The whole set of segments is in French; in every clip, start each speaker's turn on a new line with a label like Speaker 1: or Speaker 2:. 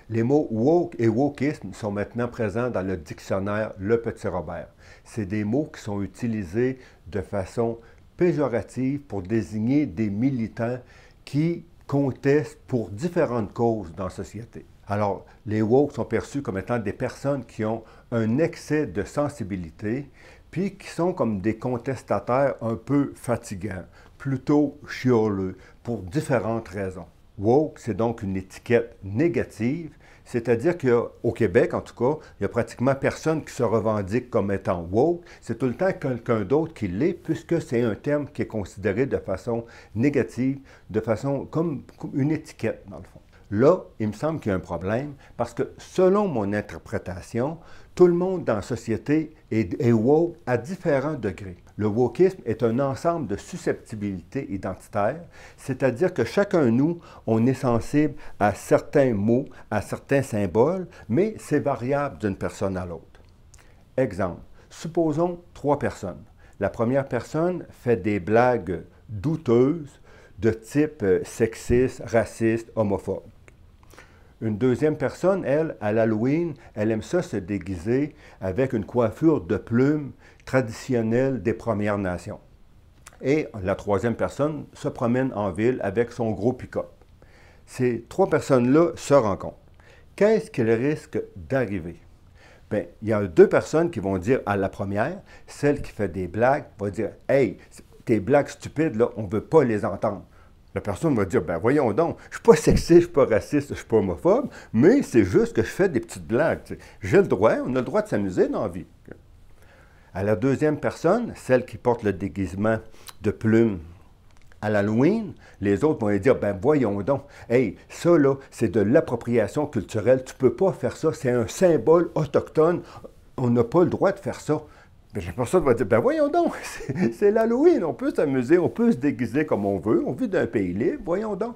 Speaker 1: Les mots woke et wokisme sont maintenant présents dans le dictionnaire Le Petit Robert. C'est des mots qui sont utilisés de façon péjorative pour désigner des militants qui contestent pour différentes causes dans la société. Alors, les woke sont perçus comme étant des personnes qui ont un excès de sensibilité, puis qui sont comme des contestataires un peu fatigants, plutôt chioleux, pour différentes raisons. Woke, c'est donc une étiquette négative, c'est-à-dire qu'au Québec, en tout cas, il n'y a pratiquement personne qui se revendique comme étant woke. C'est tout le temps quelqu'un d'autre qui l'est, puisque c'est un terme qui est considéré de façon négative, de façon comme une étiquette, dans le fond. Là, il me semble qu'il y a un problème, parce que selon mon interprétation, tout le monde dans la société est woke à différents degrés. Le wokisme est un ensemble de susceptibilités identitaires, c'est-à-dire que chacun de nous, on est sensible à certains mots, à certains symboles, mais c'est variable d'une personne à l'autre. Exemple, supposons 3 personnes. La première personne fait des blagues douteuses de type sexiste, raciste, homophobe. Une deuxième personne, elle, à l'Halloween, elle aime ça se déguiser avec une coiffure de plumes traditionnelle des Premières Nations. Et la troisième personne se promène en ville avec son gros pick-up. Ces 3 personnes-là se rencontrent. Qu'est-ce qu'il risque d'arriver? Bien, il y a 2 personnes qui vont dire à la première, celle qui fait des blagues, va dire « Hey, tes blagues stupides, là, on ne veut pas les entendre. » La personne va dire, ben voyons donc, je ne suis pas sexiste, je ne suis pas raciste, je ne suis pas homophobe, mais c'est juste que je fais des petites blagues. J'ai le droit, on a le droit de s'amuser dans la vie. À la deuxième personne, celle qui porte le déguisement de plumes à l'Halloween, les autres vont lui dire, ben voyons donc, hey, ça là, c'est de l'appropriation culturelle, tu ne peux pas faire ça, c'est un symbole autochtone, on n'a pas le droit de faire ça. Mais la personne va dire, ben voyons donc, c'est l'Halloween, on peut s'amuser, on peut se déguiser comme on veut, on vit d'un pays libre, voyons donc.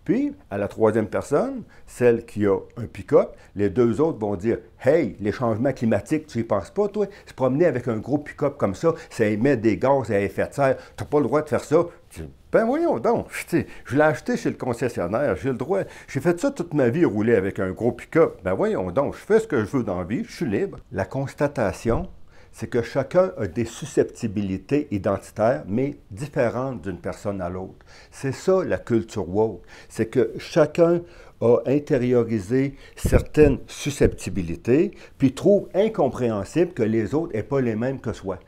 Speaker 1: Puis, à la troisième personne, celle qui a un pick-up, les 2 autres vont dire, hey, les changements climatiques, tu y penses pas, toi? Se promener avec un gros pick-up comme ça émet des gaz à effet de serre, tu n'as pas le droit de faire ça. Tu dis, ben voyons donc, je l'ai acheté chez le concessionnaire, j'ai le droit, j'ai fait ça toute ma vie, rouler avec un gros pick-up. Ben voyons donc, je fais ce que je veux dans la vie, je suis libre. La constatation, c'est que chacun a des susceptibilités identitaires, mais différentes d'une personne à l'autre. C'est ça la culture woke, c'est que chacun a intériorisé certaines susceptibilités, puis trouve incompréhensible que les autres n'aient pas les mêmes que soi.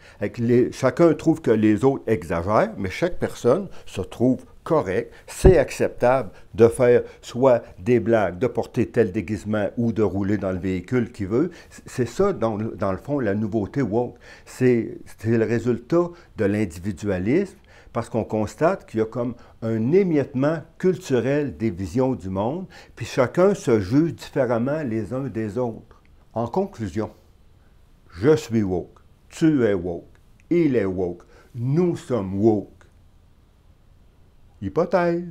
Speaker 1: Chacun trouve que les autres exagèrent, mais chaque personne se trouve correct, c'est acceptable de faire soit des blagues, de porter tel déguisement ou de rouler dans le véhicule qu'il veut. C'est ça, dans le fond, la nouveauté woke. C'est le résultat de l'individualisme parce qu'on constate qu'il y a comme un émiettement culturel des visions du monde, puis chacun se juge différemment les uns des autres. En conclusion, je suis woke, tu es woke, il est woke, nous sommes woke. Hypothèse.